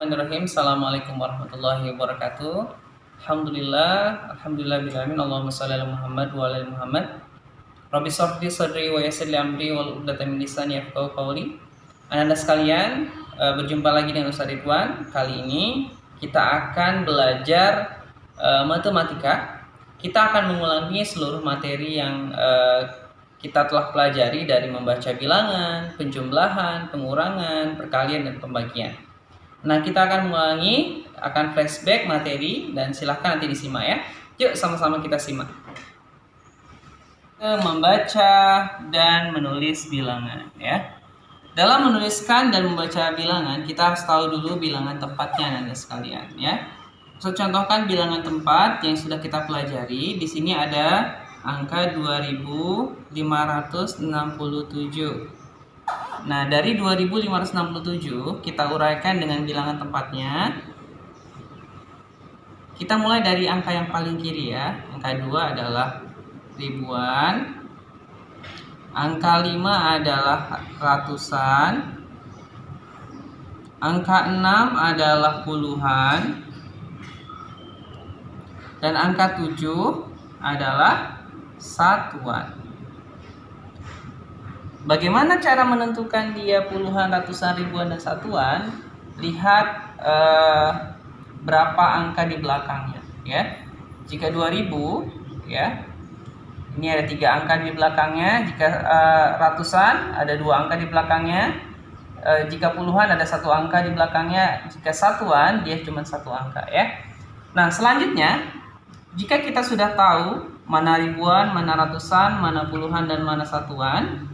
Bismillahirrahmanirrahim. Assalamualaikum warahmatullahi wabarakatuh. Alhamdulillah, Allahumma shalli ala Muhammad wa ala ali Muhammad. Rabbi shrah li sadri wa yassir li amri wahlul min lisani yafqahu qawli. Anda sekalian, berjumpa lagi dengan Ustaz Ridwan. Kali ini kita akan belajar matematika. Kita akan mengulangi seluruh materi yang kita telah pelajari dari membaca bilangan, penjumlahan, pengurangan, perkalian, dan pembagian. Nah, kita akan mengulangi, akan flashback materi, dan silahkan nanti disimak ya. Yuk sama-sama kita simak. Membaca dan menulis bilangan ya. Dalam menuliskan dan membaca bilangan, kita harus tahu dulu bilangan tempatnya Anda sekalian ya. Saya contohkan bilangan tempat yang sudah kita pelajari. Di sini ada angka 2567. Nah, dari 2567 kita uraikan dengan bilangan tempatnya. Kita mulai dari angka yang paling kiri ya. Angka 2 adalah ribuan. Angka 5 adalah ratusan. Angka 6 adalah puluhan. Dan angka 7 adalah satuan. Bagaimana cara menentukan dia puluhan, ratusan, ribuan, dan satuan? Lihat berapa angka di belakangnya ya. Jika 2000 ya, ini ada 3 angka di belakangnya. Jika ratusan ada 2 angka di belakangnya. Jika puluhan ada 1 angka di belakangnya. Jika satuan dia cuma 1 angka ya. Nah, selanjutnya jika kita sudah tahu mana ribuan, mana ratusan, mana puluhan, dan mana satuan,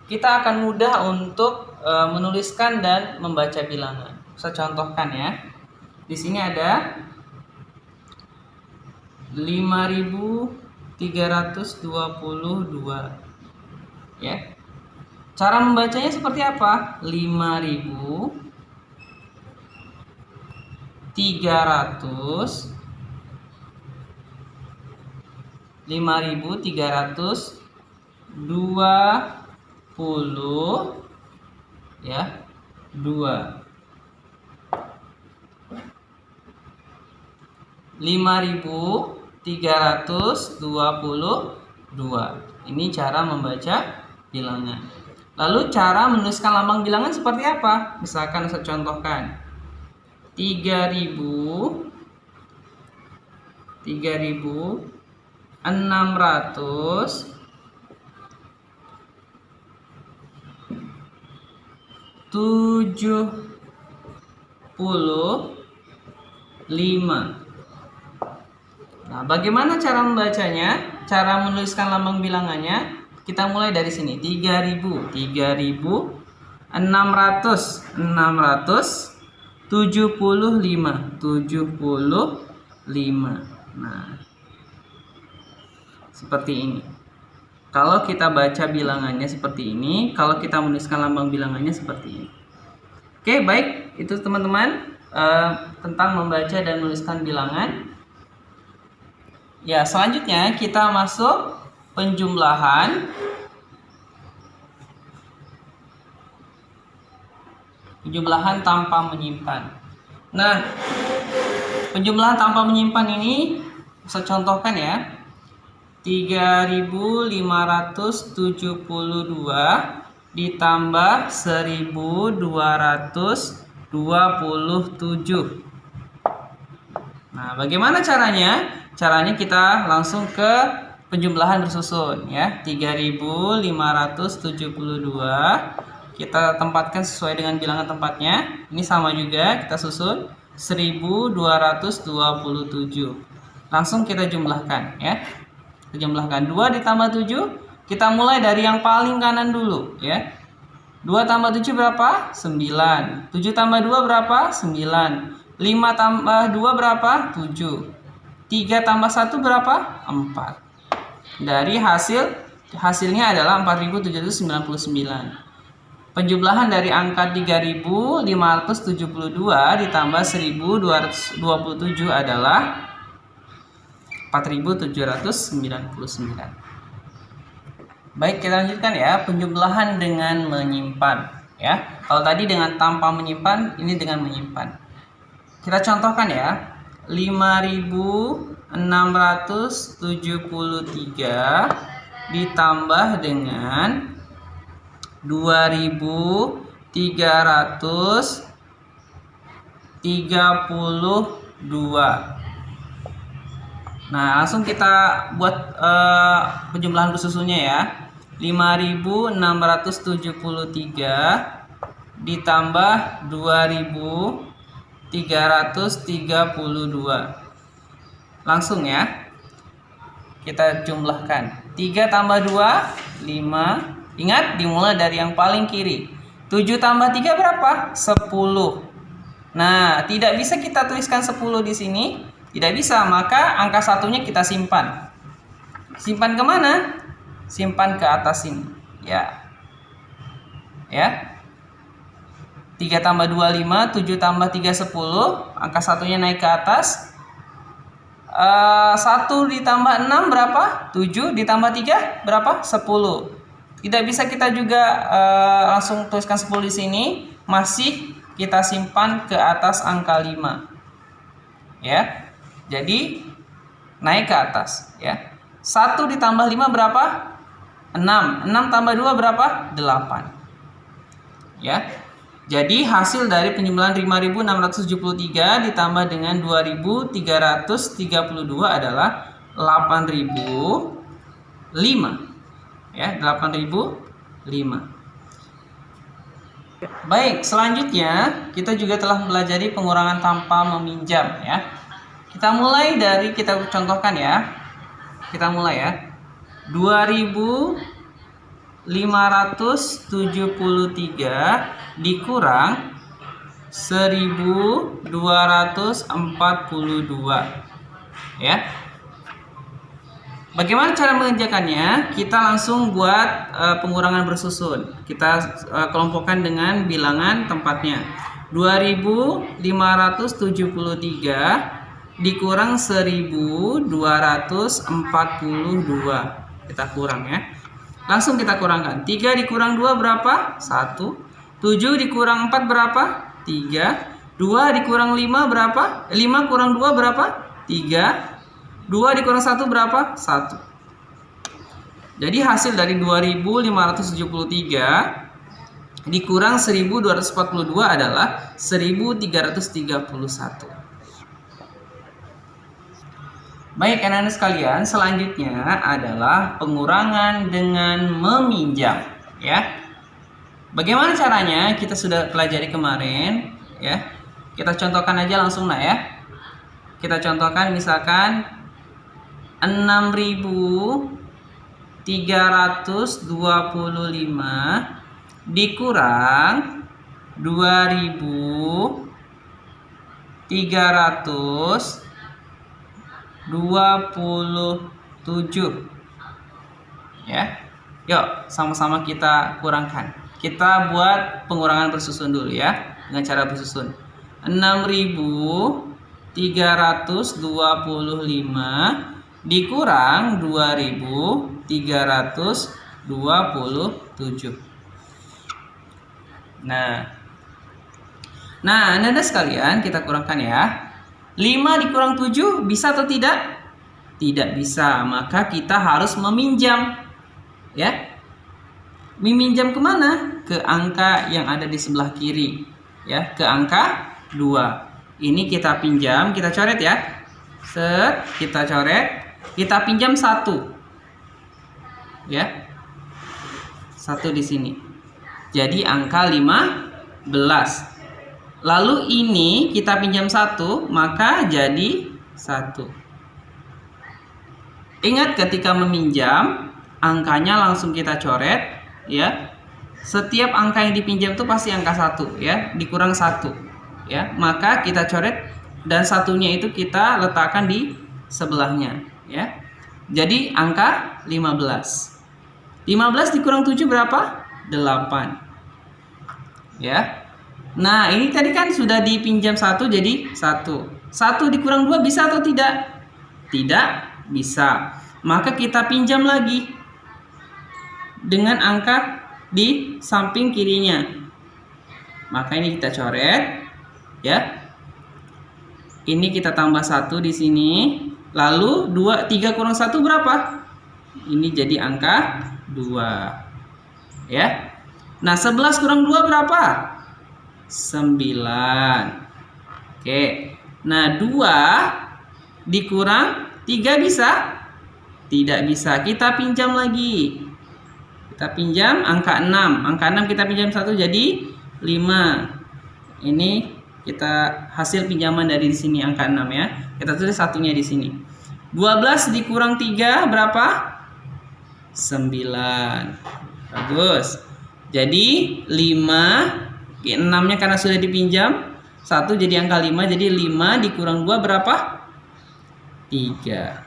kita akan mudah untuk menuliskan dan membaca bilangan. Saya contohkan ya. Di sini ada 5322 ya. Cara membacanya seperti apa? 5320 ya 2 5322. Ini cara membaca bilangan. Lalu cara menuliskan lambang bilangan seperti apa? Misalkan saya contohkan 3600 75. Nah, bagaimana cara membacanya? Cara menuliskan lambang bilangannya, kita mulai dari sini. 675. Nah, seperti ini. Kalau kita baca bilangannya seperti ini, kalau kita menuliskan lambang bilangannya seperti ini. Oke, baik. Itu teman-teman tentang membaca dan menuliskan bilangan. Ya, selanjutnya kita masuk penjumlahan. Penjumlahan tanpa menyimpan. Nah, penjumlahan tanpa menyimpan ini saya contohkan ya. 3572 ditambah 1227. Nah, bagaimana caranya? Caranya kita langsung ke penjumlahan bersusun ya. 3572 kita tempatkan sesuai dengan bilangan tempatnya. Ini sama juga, kita susun 1227. Langsung kita jumlahkan ya. Kita jumlahkan 2 ditambah 7. Kita mulai dari yang paling kanan dulu ya. 2 tambah 7 berapa? 9. 7 tambah 2 berapa? 9. 5 tambah 2 berapa? 7. 3 tambah 1 berapa? 4. Dari hasilnya adalah 4799. Penjumlahan dari angka 3572 ditambah 1227 adalah 4799. Baik, kita lanjutkan ya, penjumlahan dengan menyimpan ya. Kalau tadi dengan tanpa menyimpan, ini dengan menyimpan. Kita contohkan ya. 5.673 ditambah dengan 2.332. Nah, langsung kita buat penjumlahan bersusunnya ya. 5.673 ditambah 2.332. Langsung ya. Kita jumlahkan. 3 tambah 2, 5. Ingat, dimulai dari yang paling kiri. 7 tambah 3 berapa? 10. Nah, tidak bisa kita tuliskan 10 di sini. Tidak bisa, maka angka satunya kita simpan. Simpan kemana? Simpan ke atas sini. Ya. 3 tambah 2, 5. 7 tambah 3, 10. Angka satunya naik ke atas. 1 ditambah 6 berapa? 7 ditambah 3 berapa? 10. Tidak bisa kita juga langsung tuliskan 10 di sini. Masih kita simpan ke atas angka 5. Ya. Jadi naik ke atas ya. 1 ditambah 5 berapa? 6. 6 tambah 2 berapa? 8. Ya. Jadi hasil dari penjumlahan 5.673 ditambah dengan 2.332 adalah 8.005. Ya, 8.005. Baik, selanjutnya kita juga telah mempelajari pengurangan tanpa meminjam ya. Kita mulai dari, kita contohkan ya. Kita mulai ya. 2.573 dikurang 1.242 ya. Bagaimana cara mengerjakannya? Kita langsung buat pengurangan bersusun. Kita kelompokkan dengan bilangan tempatnya. 2.573 dikurang 1.242. Kita kurang ya. Langsung kita kurangkan. 3 dikurang 2 berapa? 1. 7 dikurang 4 berapa? 3. 2 dikurang 5 berapa? 5 kurang 2 berapa? 3. 2 dikurang 1 berapa? 1. Jadi hasil dari 2.573 dikurang 1.242 adalah 1.331. Baik anak-anak sekalian, selanjutnya adalah pengurangan dengan meminjam ya. Bagaimana caranya? Kita sudah pelajari kemarin ya. Kita contohkan aja langsung nah ya. Kita contohkan misalkan 6.325 dikurang 2.327 ya. Yuk sama-sama kita kurangkan. Kita buat pengurangan bersusun dulu ya, dengan cara bersusun. 6.325 dikurang 2.327. Nah, anak-anak sekalian, kita kurangkan ya. 5 dikurang 7 bisa atau tidak? Tidak bisa, maka kita harus meminjam ya. Meminjam kemana? Ke angka yang ada di sebelah kiri ya, ke angka 2. Ini kita pinjam, kita coret ya. Set, kita coret, kita pinjam 1 ya. 1 di sini. Jadi angka 15. Lalu ini kita pinjam 1, maka jadi 1. Ingat ketika meminjam, angkanya langsung kita coret ya. Setiap angka yang dipinjam itu pasti angka 1 ya, dikurang 1 ya. Maka kita coret dan satunya itu kita letakkan di sebelahnya ya. Jadi angka 15. 15 dikurang 7 berapa? 8. Ya. Nah, ini tadi kan sudah dipinjam 1 jadi 1. 1 dikurang 2 bisa atau tidak? Tidak bisa. Maka kita pinjam lagi dengan angka di samping kirinya. Maka ini kita coret ya. Ini kita tambah 1 di sini. Lalu 3 kurang 1 berapa? Ini jadi angka 2. Ya. Nah, 11 kurang 2 berapa? 9. Oke. Nah, 2 dikurang 3 bisa? Tidak bisa. Kita pinjam lagi. Kita pinjam angka 6. Angka 6 kita pinjam 1 jadi 5. Ini kita hasil pinjaman dari di sini angka 6 ya. Kita tulis satunya di sini. 12 dikurang 3 berapa? 9. Bagus. Jadi 5, 6-nya karena sudah dipinjam 1 jadi angka 5. Jadi 5 dikurang 2 berapa? 3.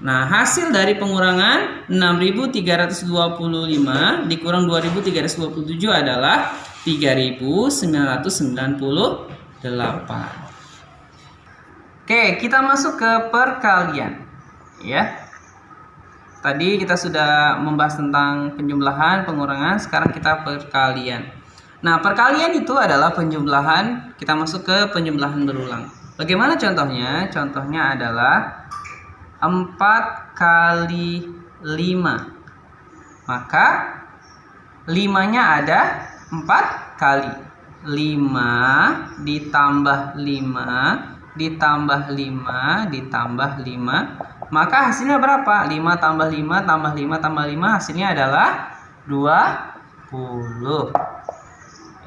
Nah, hasil dari pengurangan 6.325 dikurang 2.327 adalah 3.998. Oke, kita masuk ke perkalian. Ya. Tadi kita sudah membahas tentang penjumlahan, pengurangan, sekarang kita perkalian. Nah, perkalian itu adalah penjumlahan, kita masuk ke penjumlahan berulang. Bagaimana contohnya? Contohnya adalah 4 kali 5. Maka 5-nya ada 4 kali. 5 ditambah 5 ditambah 5 ditambah 5. Maka hasilnya berapa? 5 tambah 5 tambah 5 tambah 5 hasilnya adalah 20.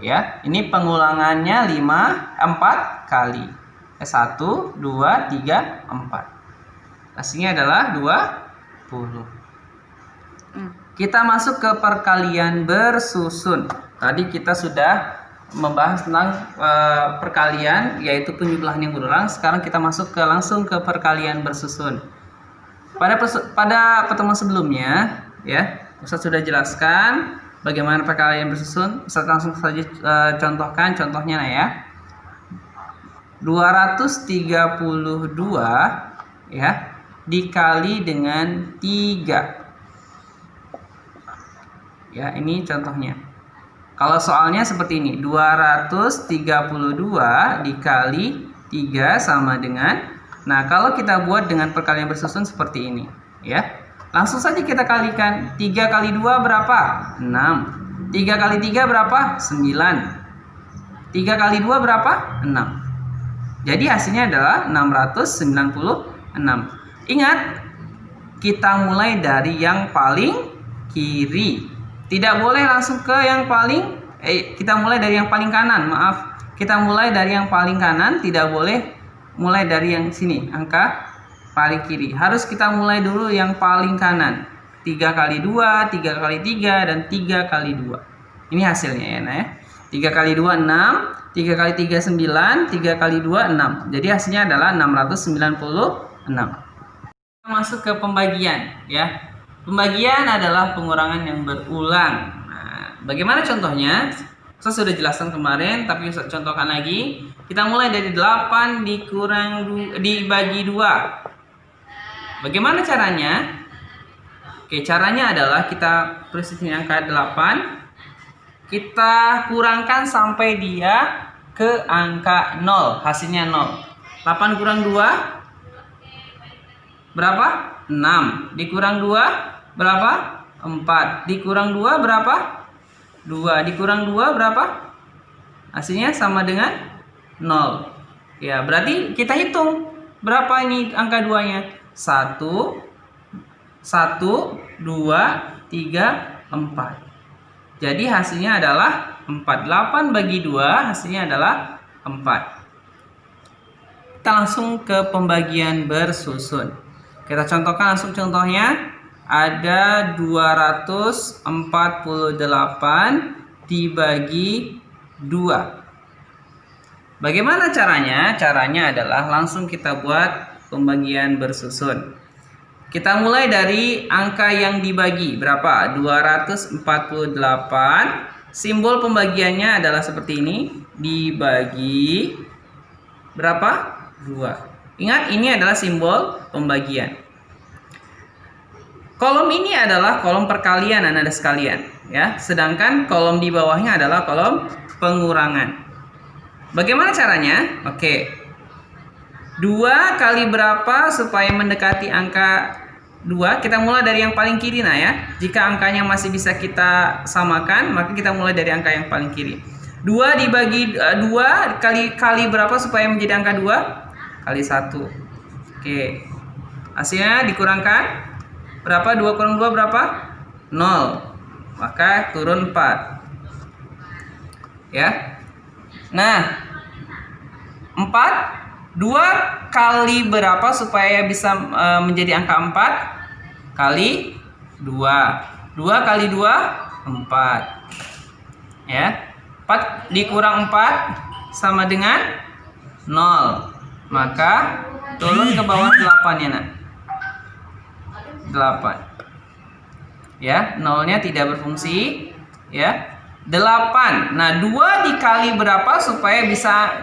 Ya, ini pengulangannya 4 kali. 1, 2, 3, 4. Hasilnya adalah 20. Kita masuk ke perkalian bersusun. Tadi kita sudah membahas tentang perkalian, yaitu penjumlahan yang berulang. Sekarang kita masuk langsung ke perkalian bersusun. Pada pertemuan sebelumnya, ya, Ustaz sudah jelaskan bagaimana perkalian bersusun. Ustaz langsung saja contohkan contohnya ya. 232 ya dikali dengan 3. Ya, ini contohnya. Kalau soalnya seperti ini, 232 dikali 3 sama dengan, nah kalau kita buat dengan perkalian bersusun seperti ini, ya. Langsung saja kita kalikan. 3 kali 2 berapa? 6. 3 kali 3 berapa? 9. 3 kali 2 berapa? 6. Jadi hasilnya adalah 696. Ingat, kita mulai dari yang paling kiri. Tidak boleh langsung ke yang paling kita mulai dari yang paling kanan. Maaf, kita mulai dari yang paling kanan, tidak boleh mulai dari yang sini, angka paling kiri. Harus kita mulai dulu yang paling kanan. 3 kali 2, 3 kali 3 dan 3 kali 2. Ini hasilnya ya, nah ya. 3 kali 2 6, 3 kali 3 9, 3 kali 2 6. Jadi hasilnya adalah 696. Masuk ke pembagian ya. Pembagian adalah pengurangan yang berulang. Nah, bagaimana contohnya? Saya sudah jelaskan kemarin, tapi saya contohkan lagi. Kita mulai dari 8 dibagi 2. Bagaimana caranya? Oke, caranya adalah kita tulis di sini angka 8. Kita kurangkan sampai dia ke angka 0. Hasilnya 0. 8 kurang 2 berapa? 6. Dikurang 2 berapa? 4. Dikurang 2 berapa? 2. Dikurang 2 berapa? Hasilnya sama dengan 0. Ya, berarti kita hitung berapa ini angka 2-nya? 1 1 2 3 4. Jadi hasilnya adalah 4. 8 bagi 2 hasilnya adalah 4. Kita langsung ke pembagian bersusun. Kita contohkan langsung contohnya. Ada 248 dibagi 2. Bagaimana caranya? Caranya adalah langsung kita buat pembagian bersusun. Kita mulai dari angka yang dibagi. Berapa? 248. Simbol pembagiannya adalah seperti ini. Dibagi berapa? 2. Ingat, ini adalah simbol pembagian. Kolom ini adalah kolom perkalian Anda sekalian, ya. Sedangkan kolom di bawahnya adalah kolom pengurangan. Bagaimana caranya? Oke. 2 kali berapa supaya mendekati angka 2? Kita mulai dari yang paling kiri nah ya. Jika angkanya masih bisa kita samakan, maka kita mulai dari angka yang paling kiri. 2 dibagi 2 kali berapa supaya menjadi angka 2? Kali 1. Oke. Hasilnya dikurangkan berapa? 2 kurang 2 berapa? 0. Maka turun 4. Ya. Nah, 4 2 kali berapa supaya bisa menjadi angka 4? Kali 2. 2 kali 2 4. Ya. 4 dikurang 4 sama dengan 0. Maka turun ke bawah 8 ya nak. 8. Ya, nolnya tidak berfungsi. Ya. 8. Nah, 2 dikali berapa supaya bisa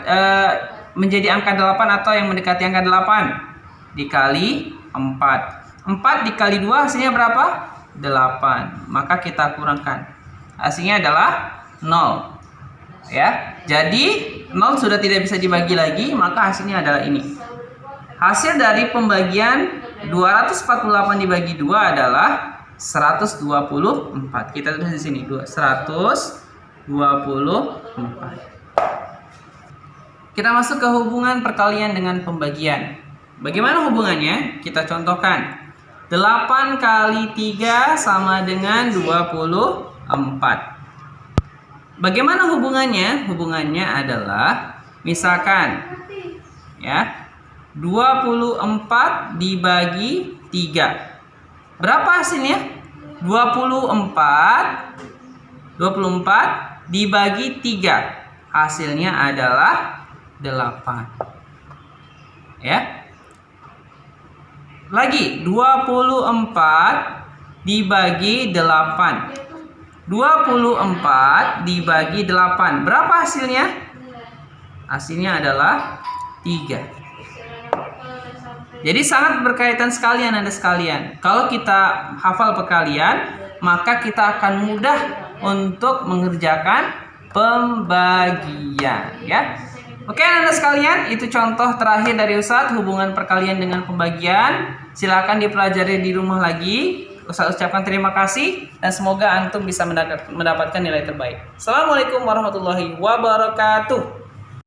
menjadi angka 8 atau yang mendekati angka 8? Dikali 4. 4 dikali 2 hasilnya berapa? 8. Maka kita kurangkan. Hasilnya adalah 0. Ya. Jadi 0 sudah tidak bisa dibagi lagi, maka hasilnya adalah ini. Hasil dari pembagian 248 dibagi 2 adalah 124. Kita tulis di sini 124. Kita masuk ke hubungan perkalian dengan pembagian. Bagaimana hubungannya? Kita contohkan. 8 kali 3 sama dengan 24. Bagaimana hubungannya? Hubungannya adalah misalkan ya 24 dibagi 3. Berapa hasilnya? 24 dibagi 3. Hasilnya adalah 8. Ya. Lagi 24 dibagi 8. 24 dibagi 8. Berapa hasilnya? Hasilnya adalah 3. Jadi sangat berkaitan sekali Anda sekalian. Kalau kita hafal perkalian, maka kita akan mudah untuk mengerjakan pembagian ya. Oke Anda sekalian, itu contoh terakhir dari Ustadz hubungan perkalian dengan pembagian. Silakan dipelajari di rumah lagi. Ustadz ucapkan terima kasih dan semoga antum bisa mendapatkan nilai terbaik. Assalamualaikum warahmatullahi wabarakatuh.